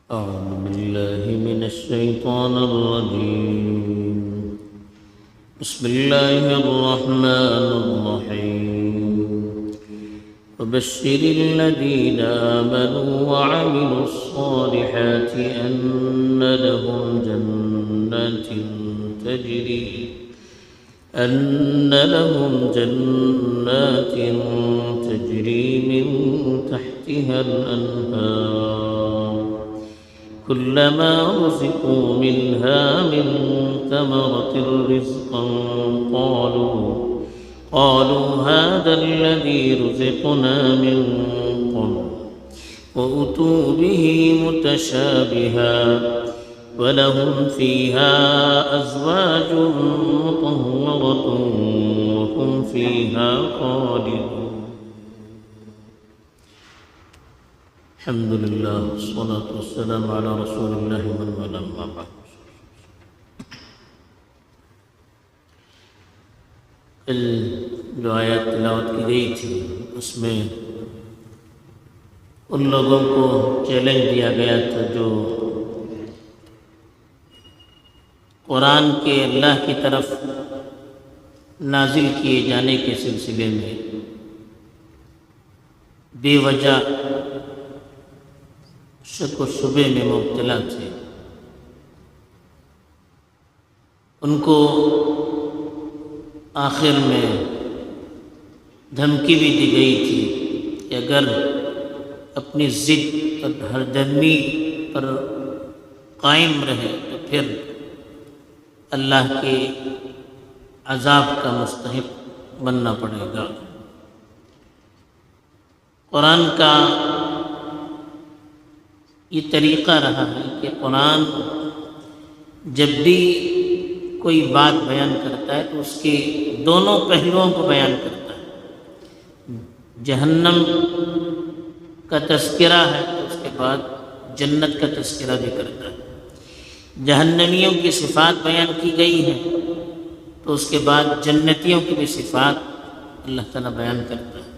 أعوذ بالله من الشيطان الرجيم. بسم الله الرحمن الرحيم. وبشر الذين آمنوا وعملوا الصالحات أن لهم جنات تجري من تحتها الأنهار كلما رزقوا منها من ثمرة رزقا قالوا هذا الذي رزقنا من قبل وأتوا به متشابها ولهم فيها أزواج مطهرة وهم فيها خالدون. الحمد لله والصلاة والسلام على رسول الله من والاه أما بعد. کل جو آیات تلاوت کی گئی تھی اس میں ان لوگوں کو چیلنج دیا گیا تھا جو قرآن کے اللہ کی طرف نازل کیے جانے کے سلسلے میں بے وجہ شک و شبے میں مبتلا تھے. ان کو آخر میں دھمکی بھی دی گئی تھی کہ اگر اپنی ضد اور ہردرمی پر قائم رہے تو پھر اللہ کے عذاب کا مستحق بننا پڑے گا. قرآن کا یہ طریقہ رہا ہے کہ قرآن جب بھی کوئی بات بیان کرتا ہے تو اس کے دونوں پہلوؤں کو بیان کرتا ہے. جہنم کا تذکرہ ہے تو اس کے بعد جنت کا تذکرہ بھی کرتا ہے. جہنمیوں کی صفات بیان کی گئی ہیں تو اس کے بعد جنتیوں کی بھی صفات اللہ تعالیٰ بیان کرتا ہے.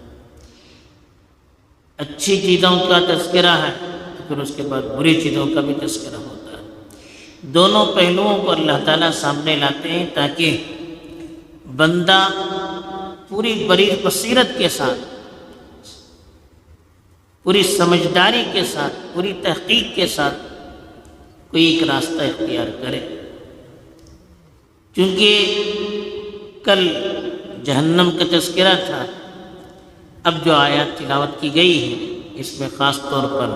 اچھی چیزوں کا تذکرہ ہے تو پھر اس کے بعد بری چیزوں کا بھی تذکرہ ہوتا ہے. دونوں پہلوؤں کو اللہ تعالیٰ سامنے لاتے ہیں تاکہ بندہ پوری بڑی بصیرت کے ساتھ، پوری سمجھداری کے ساتھ، پوری تحقیق کے ساتھ کوئی ایک راستہ اختیار کرے. چونکہ کل جہنم کا تذکرہ تھا، اب جو آیات تلاوت کی گئی ہے اس میں خاص طور پر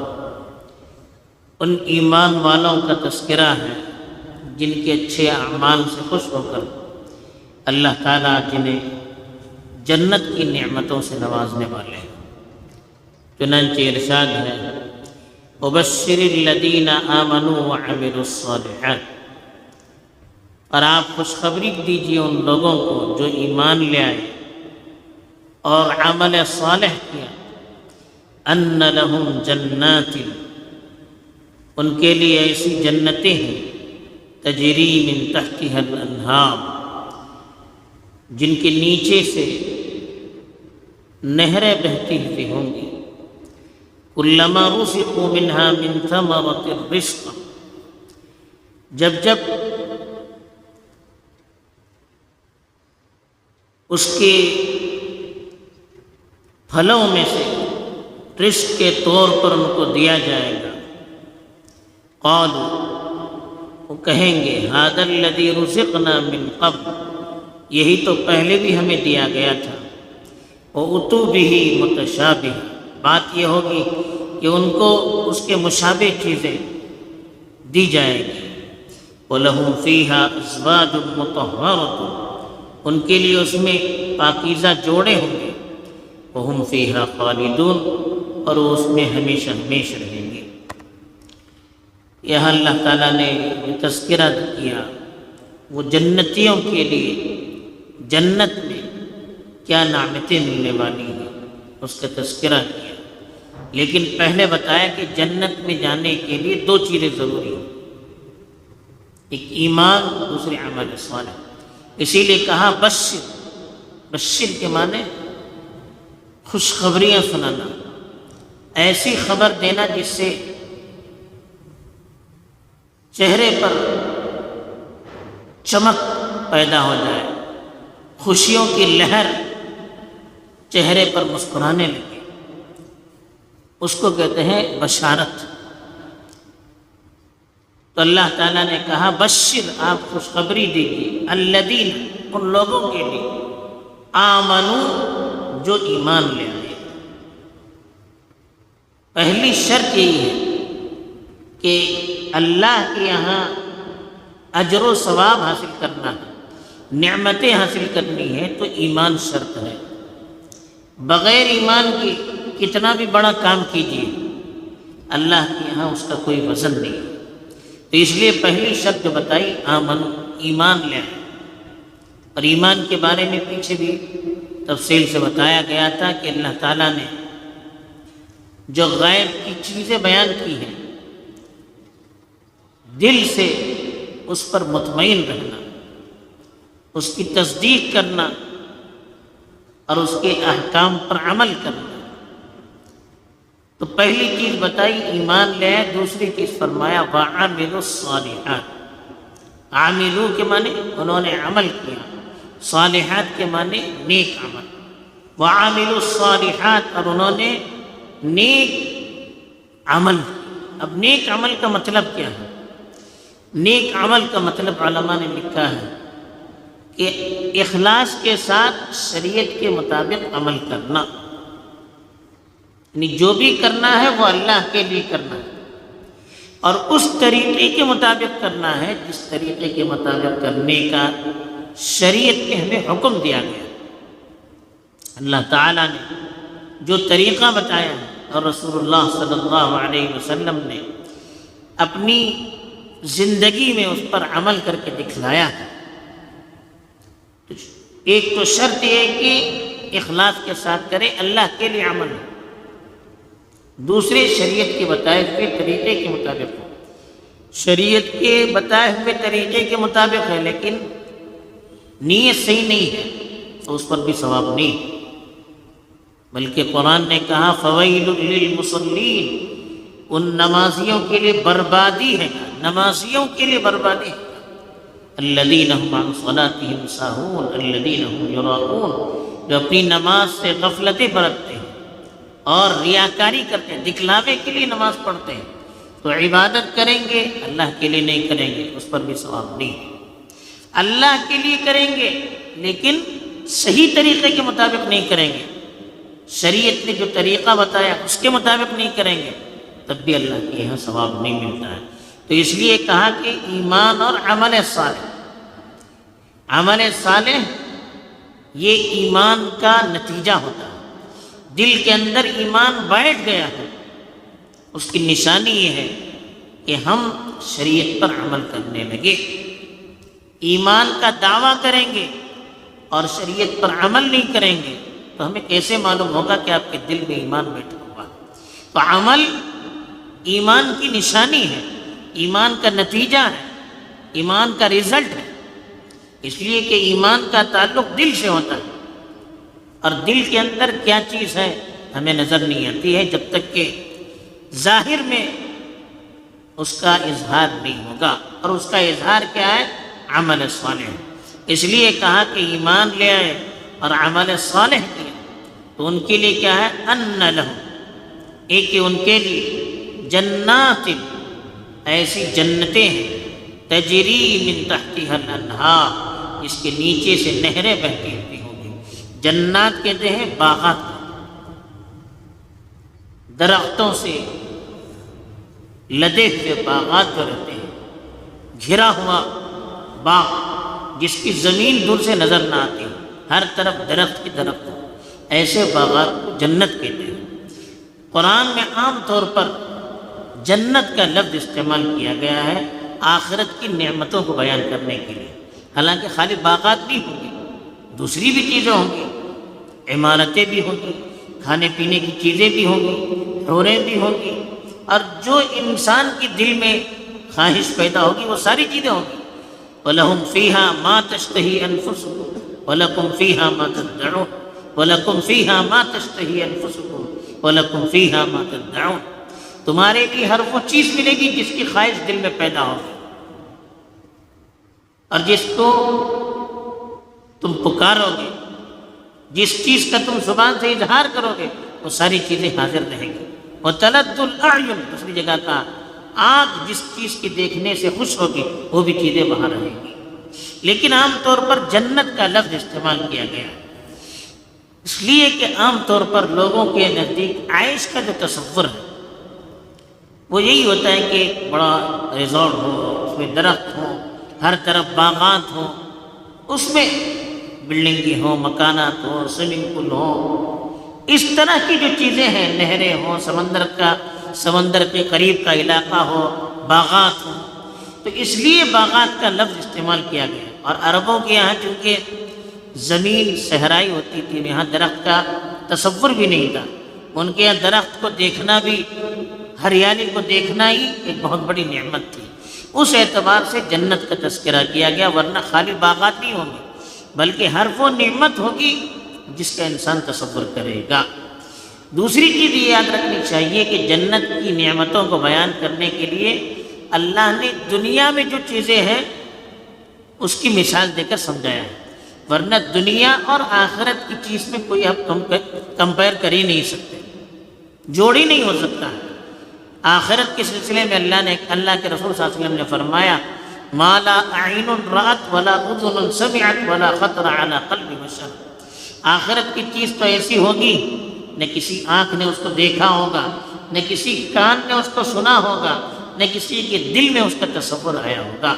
ان ایمان والوں کا تذکرہ ہے جن کے اچھے اعمال سے خوش ہو کر اللہ تعالیٰ جنہیں جنت کی نعمتوں سے نوازنے والے ہیں. چنانچہ ارشاد ہے وَبَشِّرِ الَّذِينَ آمَنُوا وَعَمِلُوا الصَّالِحَاتِ، اور آپ خوشخبری دیجیے ان لوگوں کو جو ایمان لے آئے اور عمل صالح کیا. أَنَّ لَهُمْ جَنَّاتٍ، ان کے لیے ایسی جنتیں ہیں تجری من تحتها الانہار، جن کے نیچے سے نہریں بہتی ہوئی ہوں گی. کلما رزقوا منها من ثمرة الرزق، جب اس کے پھلوں میں سے رزق کے طور پر ان کو دیا جائے گا. قالوا، وہ کہیں گے هذا الذي رزقنا من قبل، یہی تو پہلے بھی ہمیں دیا گیا تھا. وَأُتُوا بِهِ مُتَشَابِهًا، بات یہ ہوگی کہ ان کو اس کے مشابہ چیزیں دی جائیں گی. وَلَهُمْ فِيهَا أَزْوَاجٌ مُطَهَّرَةٌ، ان کے لیے اس میں پاکیزہ جوڑے ہوں گے. وَهُمْ فِيهَا خَالِدُونَ، اور وہ اس میں ہمیشہ ہمیشہ رہیں گے. یہاں اللہ تعالیٰ نے یہ تذکرہ کیا وہ جنتیوں کے لیے جنت میں کیا نعمتیں ملنے والی ہیں، اس کا تذکرہ کیا. لیکن پہلے بتایا کہ جنت میں جانے کے لیے دو چیزیں ضروری ہیں، ایک ایمان، دوسری عمل صالح. اسی لیے کہا بشر کے معنی خوشخبریاں سنانا، ایسی خبر دینا جس سے چہرے پر چمک پیدا ہو جائے، خوشیوں کی لہر چہرے پر مسکرانے لگے، اس کو کہتے ہیں بشارت۔ تو اللہ تعالیٰ نے کہا بشر، آپ خوشخبری دیجیے، الذین، ان لوگوں کے لیے، آمنو، جو ایمان لے آئے۔ پہلی شرط یہی ہے کہ اللہ کے یہاں اجر و ثواب حاصل کرنا ہے، نعمتیں حاصل کرنی ہے تو ایمان شرط ہے۔ بغیر ایمان کے کتنا بھی بڑا کام کیجیے، اللہ کے یہاں اس کا کوئی وزن نہیں ہے۔ تو اس لیے پہلی شرط جو بتائی، آمنو، ایمان لے آئے۔ اور ایمان کے بارے میں پیچھے بھی تفصیل سے بتایا گیا تھا کہ اللہ تعالیٰ نے جو غیب کی چیزیں بیان کی ہیں، دل سے اس پر مطمئن رہنا، اس کی تصدیق کرنا اور اس کے احکام پر عمل کرنا۔ تو پہلی چیز بتائی ایمان لے آئے، دوسری چیز فرمایا وَعَمِلُوا الصَّالِحَاتِ۔ عاملو کے معنی انہوں نے عمل کیا، صالحات کے معنی نیک عمل۔ وَعَمِلُوا الصَّالِحَاتِ، اور انہوں نے نیک عمل۔ اب نیک عمل کا مطلب کیا ہے؟ نیک عمل کا مطلب علماء نے لکھا ہے کہ اخلاص کے ساتھ شریعت کے مطابق عمل کرنا، یعنی جو بھی کرنا ہے وہ اللہ کے لیے کرنا ہے، اور اس طریقے کے مطابق کرنا ہے جس طریقے کے مطابق کرنے کا شریعت نے ہمیں حکم دیا گیا۔ اللہ تعالیٰ نے جو طریقہ بتایا ہے اور رسول اللہ صلی اللہ علیہ وسلم نے اپنی زندگی میں اس پر عمل کر کے دکھلایا ہے۔ ایک تو شرط یہ ہے کہ اخلاص کے ساتھ کرے، اللہ کے لیے عمل ہو، دوسرے شریعت کے بتائے ہوئے طریقے کے مطابق ہو۔ شریعت کے بتائے ہوئے طریقے کے مطابق ہے لیکن نیت صحیح نہیں ہے تو اس پر بھی ثواب نہیں، بلکہ قرآن نے کہا فویل للمصلین، ان نمازیوں کے لیے بربادی ہے، نمازیوں کے لیے بربادی ہے۔ الذین هم عن صلاتهم ساہون الذین هم یراؤون، جو اپنی نماز سے غفلتیں برتتے ہیں اور ریاکاری کرتے ہیں، دکھلاوے کے لیے نماز پڑھتے ہیں، تو عبادت کریں گے اللہ کے لیے نہیں کریں گے، اس پر بھی ثواب نہیں ہے۔ اللہ کے لیے کریں گے لیکن صحیح طریقے کے مطابق نہیں کریں گے، شریعت نے جو طریقہ بتایا اس کے مطابق نہیں کریں گے، تب بھی اللہ کے یہاں ثواب نہیں ملتا ہے۔ تو اس لیے کہا کہ ایمان اور عمل صالح، عمل صالح یہ ایمان کا نتیجہ ہوتا ہے۔ دل کے اندر ایمان بیٹھ گیا ہے، اس کی نشانی یہ ہے کہ ہم شریعت پر عمل کرنے لگے۔ ایمان کا دعویٰ کریں گے اور شریعت پر عمل نہیں کریں گے تو ہمیں کیسے معلوم ہوگا کہ آپ کے دل میں ایمان بیٹھا ہوا؟ تو عمل ایمان کی نشانی ہے، ایمان کا نتیجہ ہے، ایمان کا رزلٹ ہے، اس لیے کہ ایمان کا تعلق دل سے ہوتا ہے، اور دل کے اندر کیا چیز ہے ہمیں نظر نہیں آتی ہے جب تک کہ ظاہر میں اس کا اظہار نہیں ہوگا، اور اس کا اظہار کیا ہے؟ عمل صالح۔ اس لیے کہا کہ ایمان لے آئے اور عمل صالح کیا تو ان کے لیے کیا ہے؟ ان لہم، ایک کہ ان کے لیے جنات، ایسی جنتیں ہیں، تجری من تحتها الانہار، اس کے نیچے سے نہریں بہتی ہوتی ہوں گی۔ جنات کہتے ہیں باغات، درختوں سے لدے ہوئے باغات جو رہتے ہیں، گھرا ہوا باغ جس کی زمین دور سے نظر نہ آتی، ہر طرف درخت کی درخت، ایسے باغات کو جنت کہتے ہیں۔ قرآن میں عام طور پر جنت کا لفظ استعمال کیا گیا ہے آخرت کی نعمتوں کو بیان کرنے کے لیے، حالانکہ خالی باغات نہیں ہوں گی، دوسری بھی چیزیں ہوں گی، عمارتیں بھی ہوں گی، کھانے پینے کی چیزیں بھی ہوں گی، حوریں بھی ہوں گی، اور جو انسان کے دل میں خواہش پیدا ہوگی وہ ساری چیزیں ہوں گی۔ وَلَهُمْ فِيهَا مَا تَشْتَهِي أَنفُسُكُمْ وَلَكُمْ فِيهَا مَا تَدَّعُونَ وَلَكُمْ فِيهَا مَا تَشْتَهِي أَنفُسُكُمْ وَلَكُمْ فِيهَا مَا تَدَّعُونَ، تمہارے لیے ہر وہ چیز ملے گی جس کی خواہش دل میں پیدا ہوگی، اور جس کو تم پکارو گے، جس چیز کا تم زبان سے اظہار کرو گے، وہ ساری چیزیں حاضر رہیں گی۔ وَتَلَدُّ الْأَعْيُنُ، دوسری جگہ کا آنکھ جس چیز کی دیکھنے سے خوش ہوگی وہ بھی چیزیں وہاں رہیں گی۔ لیکن عام طور پر جنت کا لفظ استعمال کیا گیا اس لیے کہ عام طور پر لوگوں کے نزدیک عیش کا جو تصور ہے وہ یہی ہوتا ہے کہ ایک بڑا ریزورٹ ہو، اس میں درخت ہوں، ہر طرف باغات ہوں، اس میں بلڈنگیں ہوں، مکانات ہوں، سوئمنگ پول ہوں، اس طرح کی جو چیزیں ہیں، نہریں ہوں، سمندر کے قریب کا علاقہ ہو، باغات ہوں، تو اس لیے باغات کا لفظ استعمال کیا گیا۔ اور عربوں کے یہاں چونکہ زمین صحرائی ہوتی تھی، یہاں درخت کا تصور بھی نہیں تھا، ان کے یہاں درخت کو دیکھنا بھی، ہریالی کو دیکھنا ہی ایک بہت بڑی نعمت تھی۔ اس اعتبار سے جنت کا تذکرہ کیا گیا، ورنہ خالی باغات نہیں ہوں گے بلکہ ہر وہ نعمت ہوگی جس کا انسان تصور کرے گا۔ دوسری چیز یہ یاد رکھنی چاہیے کہ جنت کی نعمتوں کو بیان کرنے کے لیے اللہ نے دنیا میں جو چیزیں ہیں اس کی مثال دے کر سمجھایا ہے، ورنہ دنیا اور آخرت کی چیز میں کوئی آپ کمپیئر کر ہی نہیں سکتے، جوڑ ہی نہیں ہو سکتا ہے۔ آخرت کے سلسلے میں اللہ کے رسول صلی اللہ علیہ وسلم نے فرمایا ما لا عین رأت ولا اذن سمعت ولا خطر علی قلب بشر، آخرت کی چیز تو ایسی ہوگی نہ کسی آنکھ نے اس کو دیکھا ہوگا، نہ کسی کان نے اس کو سنا ہوگا، نہ کسی کے دل میں اس کا تصور آیا ہوگا۔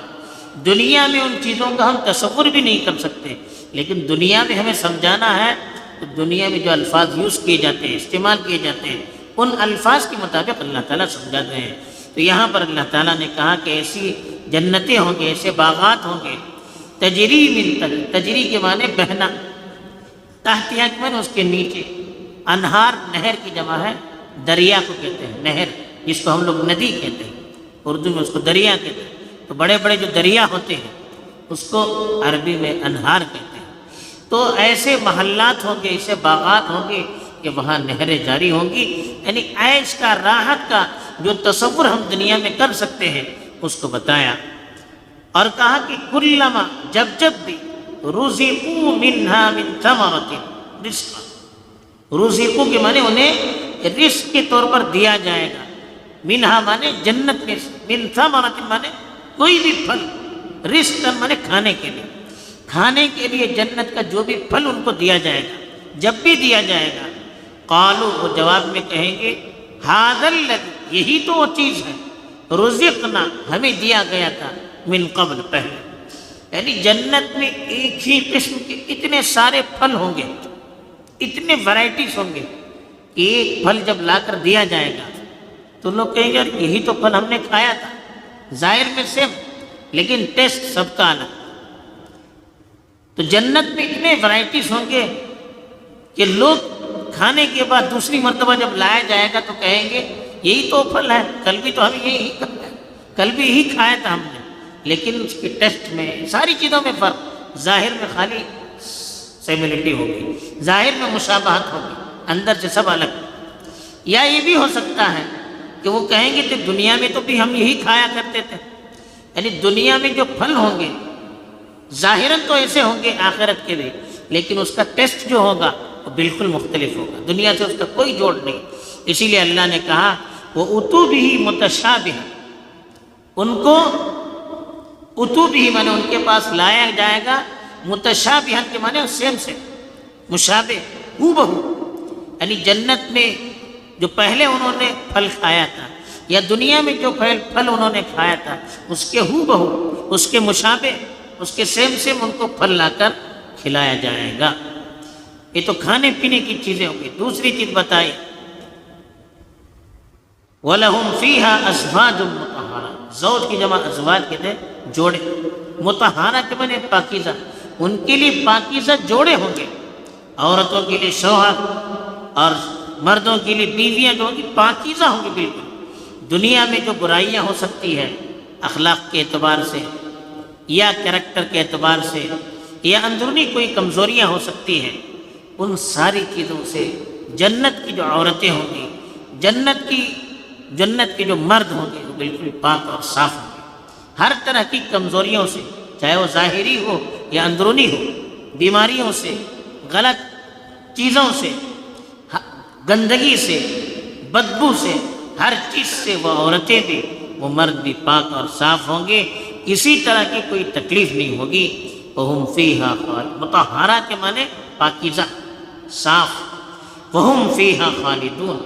دنیا میں ان چیزوں کا ہم تصور بھی نہیں کر سکتے، لیکن دنیا میں ہمیں سمجھانا ہے تو دنیا میں جو الفاظ یوز کیے جاتے ہیں، استعمال کیے جاتے ہیں، ان الفاظ کے مطابق اللہ تعالیٰ سمجھاتے ہیں۔ تو یہاں پر اللہ تعالیٰ نے کہا کہ ایسی جنتیں ہوں گے، ایسے باغات ہوں گے، تجری من تجری کے معنی بہنا، تحتیہ کے معنی اس کے نیچے، انہار نہر کی جمع ہے، دریا کو کہتے ہیں نہر، جس کو ہم لوگ ندی کہتے ہیں، اردو میں اس کو دریا کہتے ہیں۔ تو بڑے بڑے جو دریا ہوتے ہیں اس کو عربی میں انہار کہتے ہیں۔ تو ایسے محلات ہوں گے، ایسے باغات ہوں گے کہ وہاں نہریں جاری ہوں گی، یعنی عیش کا، راحت کا جو تصور ہم دنیا میں کر سکتے ہیں اس کو بتایا، اور کہا کہ کلما، جب بھی رزقوا منہا من ثمرۃ رزقا، رزقوا کے معنی انہیں رزق کے طور پر دیا جائے گا، منہا معنی جنت میں، من ثمرۃ معنی کوئی بھی پھل، رزق معنی کھانے کے لیے جنت کا جو بھی پھل ان کو دیا جائے گا، جب بھی دیا جائے گا، قالوا، وہ جواب میں کہیں گے ھذا الذی، یہی تو وہ چیز ہے، رزقنا، ہمیں دیا گیا تھا، من قبل، پہلے، یعنی جنت میں ایک ہی قسم کے اتنے سارے پھل ہوں گے، اتنے ورائٹیز ہوں گے کہ ایک پھل جب لا کر دیا جائے گا تو لوگ کہیں گے یہی تو پھل ہم نے کھایا تھا، ظاہر میں سیم لیکن ٹیسٹ سب کا الگ۔ تو جنت میں اتنے ورائٹیز ہوں گے کہ لوگ کھانے کے بعد دوسری مرتبہ جب لایا جائے گا تو کہیں گے یہی تو پھل ہے، کل بھی تو ہم یہی کھایا، کل بھی یہی کھایا تھا ہم نے، لیکن اس کے ٹیسٹ میں، ساری چیزوں میں فرق، ظاہر میں خالی سیملٹی ہوگی، ظاہر میں مشابہت ہوگی، اندر سے سب الگ۔ یا یہ بھی ہو سکتا ہے کہ وہ کہیں گے کہ دنیا میں تو بھی ہم یہی کھایا کرتے تھے، یعنی دنیا میں جو پھل ہوں گے ظاہراً تو ایسے ہوں گے آخرت کے بھی، لیکن اس کا ٹیسٹ جو ہوگا وہ بالکل مختلف ہوگا، دنیا سے اس کا کوئی جوڑ نہیں۔ اسی لیے اللہ نے کہا وہ اتو بھی متشابہ، ان کو اتو بھی مانے ان کے پاس لایا جائے گا، متشابہ کے مانے سیم سے، مشابہ، ہو بہو، یعنی جنت میں جو پہلے انہوں نے پھل کھایا تھا یا دنیا میں جو پھل انہوں نے کھایا تھا اس کے ہو بہو، اس کے مشابہ، اس کے سیم ان کو پھل لا کر کھلایا جائے گا۔ یہ تو کھانے پینے کی چیزیں ہوں گی۔ دوسری چیز بتائی وَلَهُمْ فِيهَا أَزْوَاجٌ مُطَهَّرَةٌ، زوج کی جمع ازواج کہتے ہیں جوڑے، مطہرہ کے معنی پاکیزہ، ان کے لیے پاکیزہ جوڑے ہوں گے، عورتوں کے لیے شوہر اور مردوں کے لیے بیویاں جو ہوں گی پاکیزہ ہوں گی بالکل۔ دنیا میں جو برائیاں ہو سکتی ہے اخلاق کے اعتبار سے یا کریکٹر کے اعتبار سے یا اندرونی کوئی کمزوریاں ہو سکتی ہیں، ان ساری چیزوں سے جنت کی جو عورتیں ہوں گی، جنت کے جو مرد ہوں گے وہ بالکل پاک اور صاف ہوں گے، ہر طرح کی کمزوریوں سے چاہے وہ ظاہری ہو یا اندرونی ہو، بیماریوں سے، غلط چیزوں سے، گندگی سے، بدبو سے، ہر چیز سے وہ عورتیں بھی، وہ مرد بھی پاک اور صاف ہوں گے، اسی طرح کی کوئی تکلیف نہیں ہوگی۔ وَهُمْ فِيهَا خَالِدُونَ، مطہرہ کے معنی پاکیزہ، صاف، وَهُمْ فِيهَا خَالِدُونَ،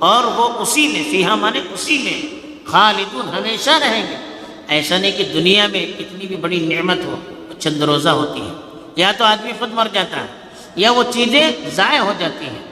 اور وہ اسی میں، فیہا معنی اسی میں، خالدون ہمیشہ رہیں گے۔ ایسا نہیں کہ دنیا میں کتنی بھی بڑی نعمت ہو چند روزہ ہوتی ہے، یا تو آدمی خود مر جاتا ہے یا وہ چیزیں ضائع ہو جاتی ہیں،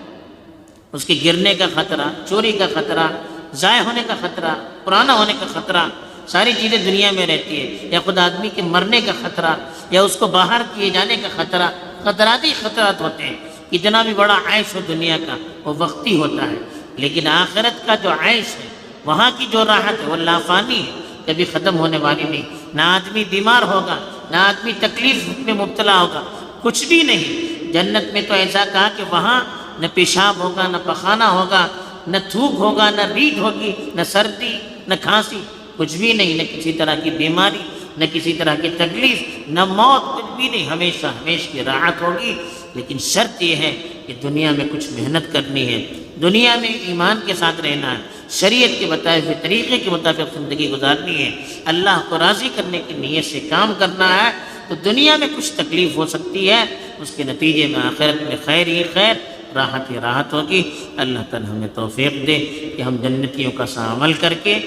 اس کے گرنے کا خطرہ، چوری کا خطرہ، ضائع ہونے کا خطرہ، پرانا ہونے کا خطرہ، ساری چیزیں دنیا میں رہتی ہے، یا خود آدمی کے مرنے کا خطرہ، یا اس کو باہر کیے جانے کا خطرہ، خطرات ہی خطرات ہوتے ہیں۔ کتنا بھی بڑا عیش ہو دنیا کا وہ وقتی ہوتا ہے، لیکن آخرت کا جو عیش ہے، وہاں کی جو راحت ہے وہ لافانی ہے، کبھی ختم ہونے والی نہیں۔ نہ آدمی بیمار ہوگا، نہ آدمی تکلیف میں مبتلا ہوگا، کچھ بھی نہیں۔ جنت میں تو ایسا کہا کہ وہاں نہ پیشاب ہوگا، نہ پخانہ ہوگا، نہ تھوک ہوگا، نہ ریٹ ہوگی، نہ سردی، نہ کھانسی، کچھ بھی نہیں، نہ کسی طرح کی بیماری، نہ کسی طرح کی تکلیف، نہ موت، کچھ بھی نہیں، ہمیشہ ہمیشہ کی راحت ہوگی۔ لیکن شرط یہ ہے کہ دنیا میں کچھ محنت کرنی ہے، دنیا میں ایمان کے ساتھ رہنا ہے، شریعت کے بتائے ہوئے طریقے کے مطابق زندگی گزارنی ہے، اللہ کو راضی کرنے کی نیت سے کام کرنا ہے، تو دنیا میں کچھ تکلیف ہو سکتی ہے، اس کے نتیجے میں آخرت میں خیر ہی خیر، راحت ہی راحت ہوگی۔ اللہ تعالی ہمیں توفیق دے کہ ہم جنتیوں کا سا عمل کر کے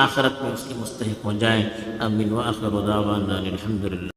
آخرت میں اس کے مستحق ہو جائیں۔ آمین وآخر دعوانا الحمدللہ۔